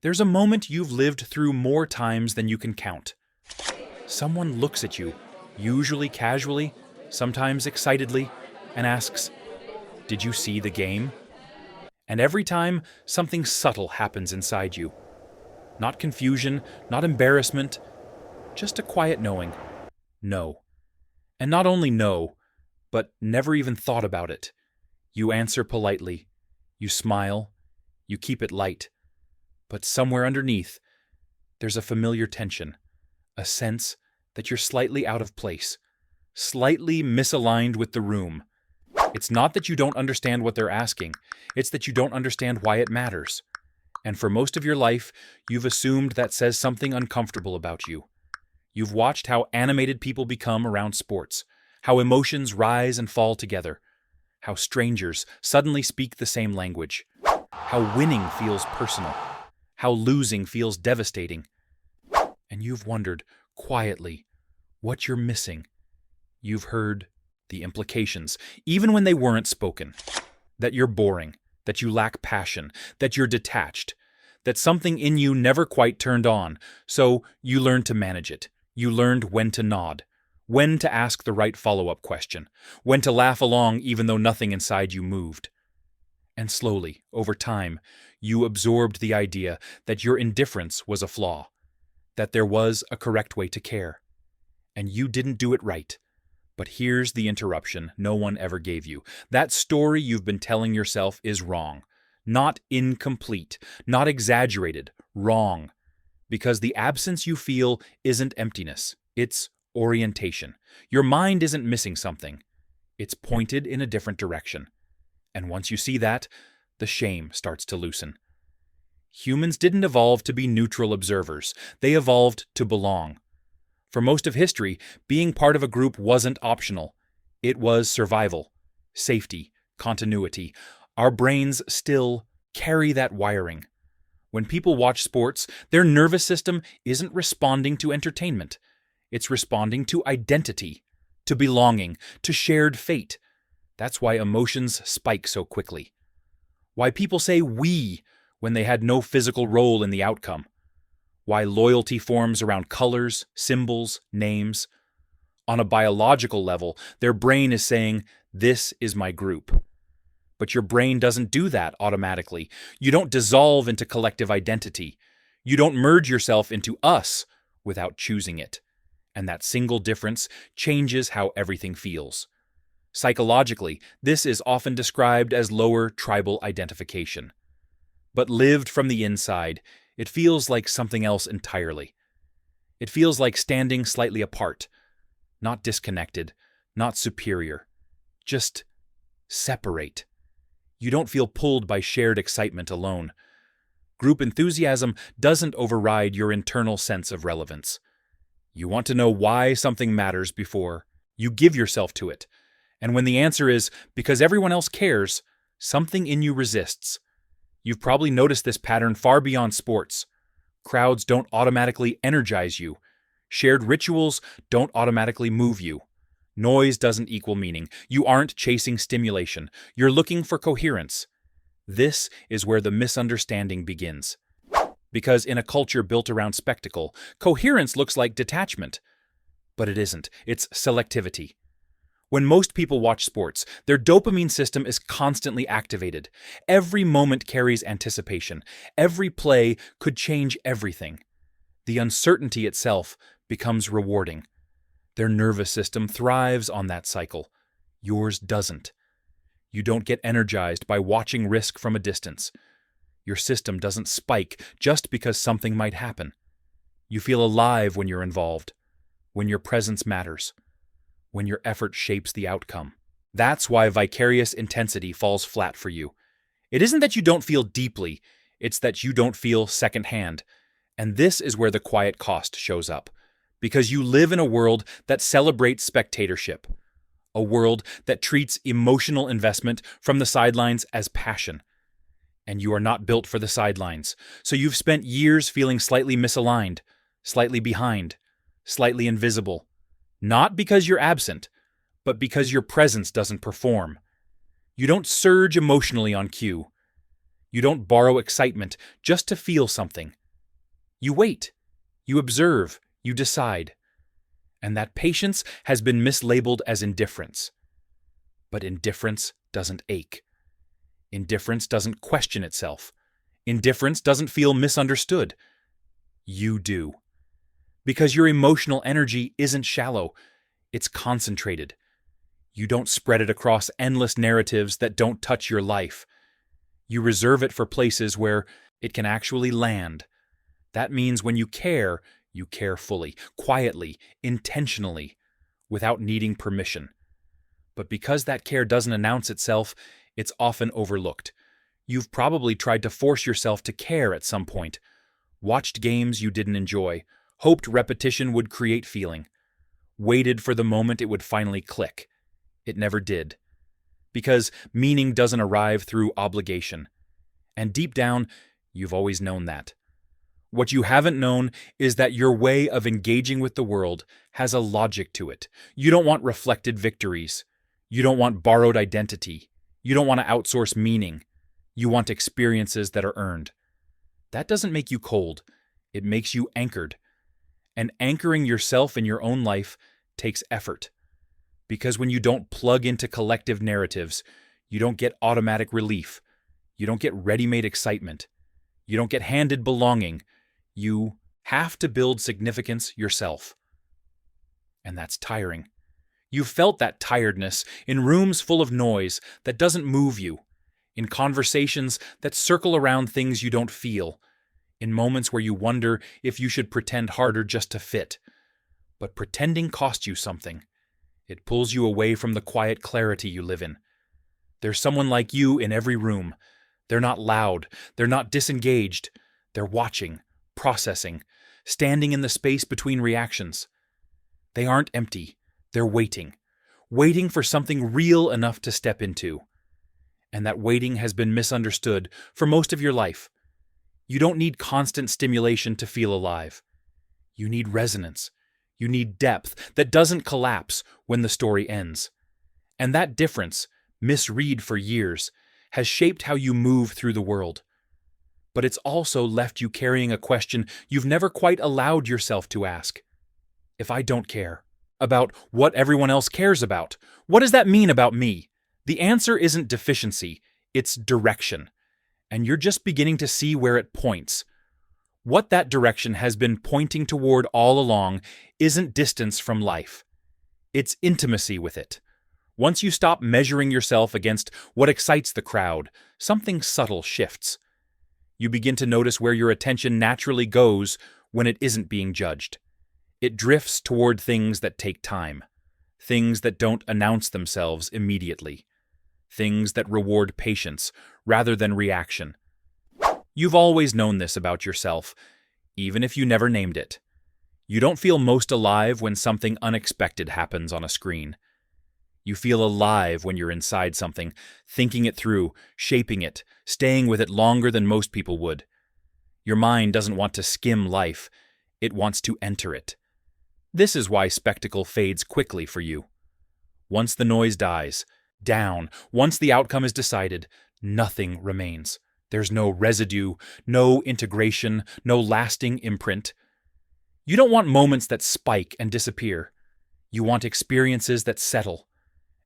There's a moment you've lived through more times than you can count. Someone looks at you, usually casually, sometimes excitedly, and asks, "Did you see the game?" And every time, something subtle happens inside you. Not confusion, not embarrassment, just a quiet knowing. No. And not only no, but never even thought about it. You answer politely. You smile. You keep it light. But somewhere underneath, there's a familiar tension, a sense that you're slightly out of place, slightly misaligned with the room. It's not that you don't understand what they're asking, it's that you don't understand why it matters. And for most of your life, you've assumed that says something uncomfortable about you. You've watched how animated people become around sports, how emotions rise and fall together, how strangers suddenly speak the same language, how winning feels personal, how losing feels devastating. And you've wondered, quietly, what you're missing. You've heard the implications, even when they weren't spoken. That you're boring, that you lack passion, that you're detached, that something in you never quite turned on, so you learned to manage it. You learned when to nod, when to ask the right follow-up question, when to laugh along even though nothing inside you moved. And slowly, over time, you absorbed the idea that your indifference was a flaw, that there was a correct way to care. And you didn't do it right. But here's the interruption no one ever gave you. That story you've been telling yourself is wrong. Not incomplete, not exaggerated, wrong. Because the absence you feel isn't emptiness, it's orientation. Your mind isn't missing something. It's pointed in a different direction. And once you see that, the shame starts to loosen. Humans didn't evolve to be neutral observers. They evolved to belong. For most of history, being part of a group wasn't optional. It was survival, safety, continuity. Our brains still carry that wiring. When people watch sports, their nervous system isn't responding to entertainment. It's responding to identity, to belonging, to shared fate. That's why emotions spike so quickly. Why people say "we" when they had no physical role in the outcome. Why loyalty forms around colors, symbols, names. On a biological level, their brain is saying, "This is my group." But your brain doesn't do that automatically. You don't dissolve into collective identity. You don't merge yourself into us without choosing it. And that single difference changes how everything feels. Psychologically, this is often described as lower tribal identification. But lived from the inside, it feels like something else entirely. It feels like standing slightly apart, not disconnected, not superior, just separate. You don't feel pulled by shared excitement alone. Group enthusiasm doesn't override your internal sense of relevance. You want to know why something matters before you give yourself to it. And when the answer is because everyone else cares, something in you resists. You've probably noticed this pattern far beyond sports. Crowds don't automatically energize you. Shared rituals don't automatically move you. Noise doesn't equal meaning. You aren't chasing stimulation. You're looking for coherence. This is where the misunderstanding begins. Because in a culture built around spectacle, coherence looks like detachment. But it isn't. It's selectivity. When most people watch sports, their dopamine system is constantly activated. Every moment carries anticipation. Every play could change everything. The uncertainty itself becomes rewarding. Their nervous system thrives on that cycle. Yours doesn't. You don't get energized by watching risk from a distance. Your system doesn't spike just because something might happen. You feel alive when you're involved, when your presence matters, when your effort shapes the outcome. That's why vicarious intensity falls flat for you. It isn't that you don't feel deeply, it's that you don't feel secondhand. And this is where the quiet cost shows up. Because you live in a world that celebrates spectatorship. A world that treats emotional investment from the sidelines as passion. And you are not built for the sidelines, so you've spent years feeling slightly misaligned, slightly behind, slightly invisible. Not because you're absent, but because your presence doesn't perform. You don't surge emotionally on cue. You don't borrow excitement just to feel something. You wait. You observe. You decide. And that patience has been mislabeled as indifference. But indifference doesn't ache. Indifference doesn't question itself. Indifference doesn't feel misunderstood. You do. Because your emotional energy isn't shallow, it's concentrated. You don't spread it across endless narratives that don't touch your life. You reserve it for places where it can actually land. That means when you care fully, quietly, intentionally, without needing permission. But because that care doesn't announce itself, it's often overlooked. You've probably tried to force yourself to care at some point, watched games you didn't enjoy, hoped repetition would create feeling, waited for the moment it would finally click. It never did. Because meaning doesn't arrive through obligation. And deep down, you've always known that. What you haven't known is that your way of engaging with the world has a logic to it. You don't want reflected victories. You don't want borrowed identity. You don't want to outsource meaning. You want experiences that are earned. That doesn't make you cold. It makes you anchored. And anchoring yourself in your own life takes effort. Because when you don't plug into collective narratives, you don't get automatic relief. You don't get ready-made excitement. You don't get handed belonging. You have to build significance yourself. And that's tiring. You've felt that tiredness in rooms full of noise that doesn't move you, in conversations that circle around things you don't feel, in moments where you wonder if you should pretend harder just to fit. But pretending costs you something. It pulls you away from the quiet clarity you live in. There's someone like you in every room. They're not loud. They're not disengaged. They're watching, processing, standing in the space between reactions. They aren't empty. They're waiting for something real enough to step into. And that waiting has been misunderstood for most of your life. You don't need constant stimulation to feel alive. You need resonance. You need depth that doesn't collapse when the story ends. And that difference, misread for years, has shaped how you move through the world. But it's also left you carrying a question you've never quite allowed yourself to ask. If I don't care about what everyone else cares about, what does that mean about me? The answer isn't deficiency, it's direction. And you're just beginning to see where it points. What that direction has been pointing toward all along isn't distance from life. It's intimacy with it. Once you stop measuring yourself against what excites the crowd, something subtle shifts. You begin to notice where your attention naturally goes when it isn't being judged. It drifts toward things that take time, things that don't announce themselves immediately, things that reward patience rather than reaction. You've always known this about yourself, even if you never named it. You don't feel most alive when something unexpected happens on a screen. You feel alive when you're inside something, thinking it through, shaping it, staying with it longer than most people would. Your mind doesn't want to skim life, it wants to enter it. This is why spectacle fades quickly for you. Once the noise dies, down, once the outcome is decided, nothing remains. There's no residue, no integration, no lasting imprint. You don't want moments that spike and disappear. You want experiences that settle,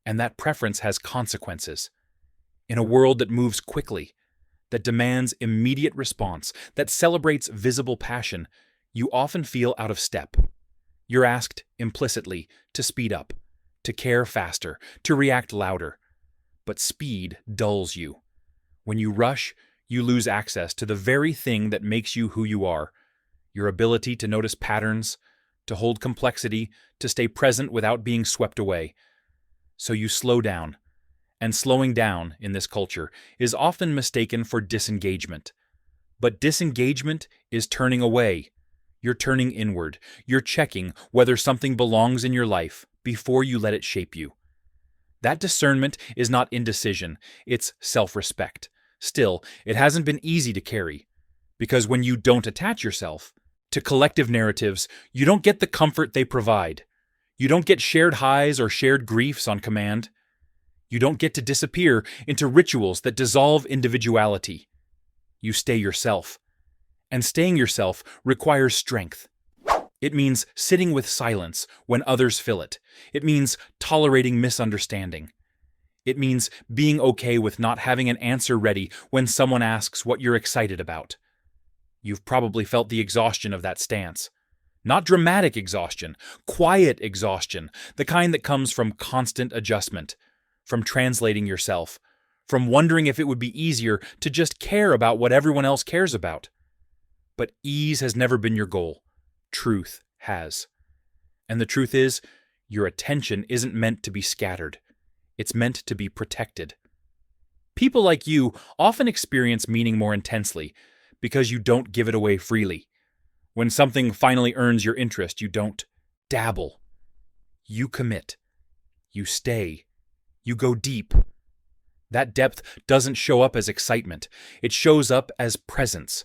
and that preference has consequences. In a world that moves quickly, that demands immediate response, that celebrates visible passion, you often feel out of step. You're asked, implicitly, to speed up, to care faster, to react louder. But speed dulls you. When you rush, you lose access to the very thing that makes you who you are. Your ability to notice patterns, to hold complexity, to stay present without being swept away. So you slow down. And slowing down, in this culture, is often mistaken for disengagement. But disengagement is turning away. You're turning inward. You're checking whether something belongs in your life before you let it shape you. That discernment is not indecision, it's self-respect. Still, it hasn't been easy to carry. Because when you don't attach yourself to collective narratives, you don't get the comfort they provide. You don't get shared highs or shared griefs on command. You don't get to disappear into rituals that dissolve individuality. You stay yourself. And staying yourself requires strength. It means sitting with silence when others fill it. It means tolerating misunderstanding. It means being okay with not having an answer ready when someone asks what you're excited about. You've probably felt the exhaustion of that stance. Not dramatic exhaustion, quiet exhaustion, the kind that comes from constant adjustment, from translating yourself, from wondering if it would be easier to just care about what everyone else cares about. But ease has never been your goal. Truth has. And the truth is, your attention isn't meant to be scattered. It's meant to be protected. People like you often experience meaning more intensely because you don't give it away freely. When something finally earns your interest, you don't dabble. You commit. You stay. You go deep. That depth doesn't show up as excitement. It shows up as presence.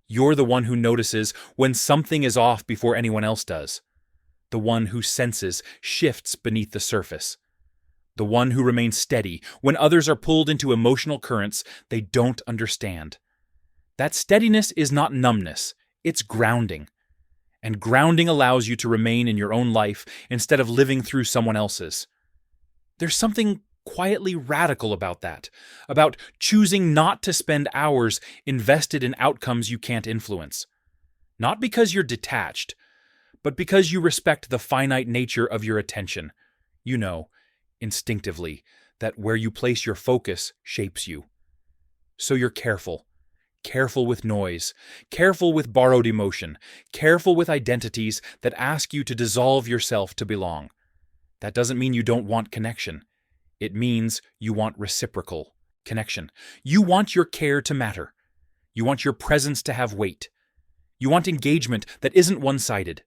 You're the one who notices when something is off before anyone else does. The one who senses shifts beneath the surface. The one who remains steady when others are pulled into emotional currents they don't understand. That steadiness is not numbness, it's grounding. And grounding allows you to remain in your own life instead of living through someone else's. There's something quietly radical about that, about choosing not to spend hours invested in outcomes you can't influence. Not because you're detached, but because you respect the finite nature of your attention. You know, instinctively, that where you place your focus shapes you. So you're careful. Careful with noise, careful with borrowed emotion, careful with identities that ask you to dissolve yourself to belong. That doesn't mean you don't want connection. It means you want reciprocal connection. You want your care to matter. You want your presence to have weight. You want engagement that isn't one-sided.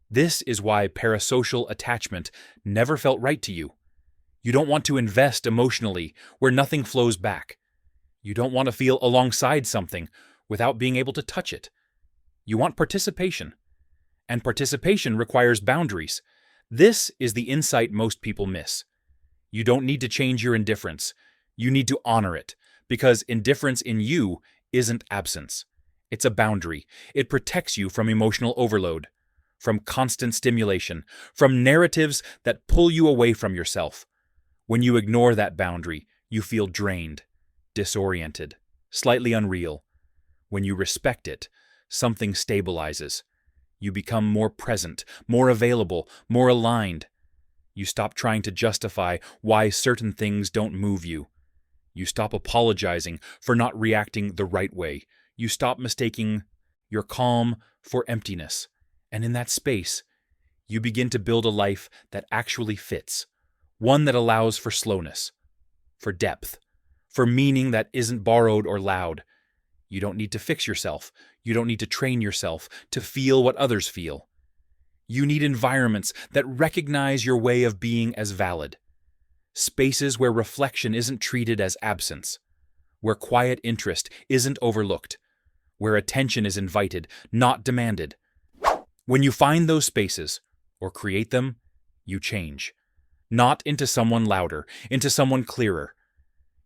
This is why parasocial attachment never felt right to you. You don't want to invest emotionally where nothing flows back. You don't want to feel alongside something without being able to touch it. You want participation. And participation requires boundaries. This is the insight most people miss. You don't need to change your indifference. You need to honor it, because indifference in you isn't absence. It's a boundary. It protects you from emotional overload, from constant stimulation, from narratives that pull you away from yourself. When you ignore that boundary, you feel drained, disoriented, slightly unreal. When you respect it, something stabilizes. You become more present, more available, more aligned. You stop trying to justify why certain things don't move you. You stop apologizing for not reacting the right way. You stop mistaking your calm for emptiness. And in that space, you begin to build a life that actually fits. One that allows for slowness, for depth, for meaning that isn't borrowed or loud. You don't need to fix yourself. You don't need to train yourself to feel what others feel. You need environments that recognize your way of being as valid. Spaces where reflection isn't treated as absence. Where quiet interest isn't overlooked. Where attention is invited, not demanded. When you find those spaces, or create them, you change. Not into someone louder, into someone clearer.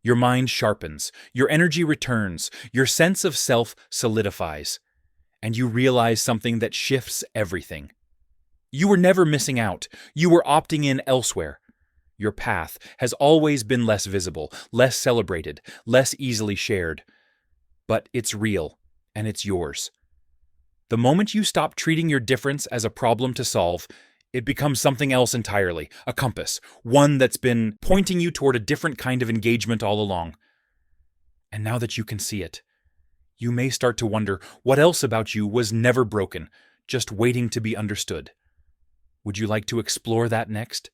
Your mind sharpens, your energy returns, your sense of self solidifies, and you realize something that shifts everything. You were never missing out. You were opting in elsewhere. Your path has always been less visible, less celebrated, less easily shared. But it's real, and it's yours. The moment you stop treating your difference as a problem to solve, it becomes something else entirely, a compass, one that's been pointing you toward a different kind of engagement all along. And now that you can see it, you may start to wonder what else about you was never broken, just waiting to be understood. Would you like to explore that next?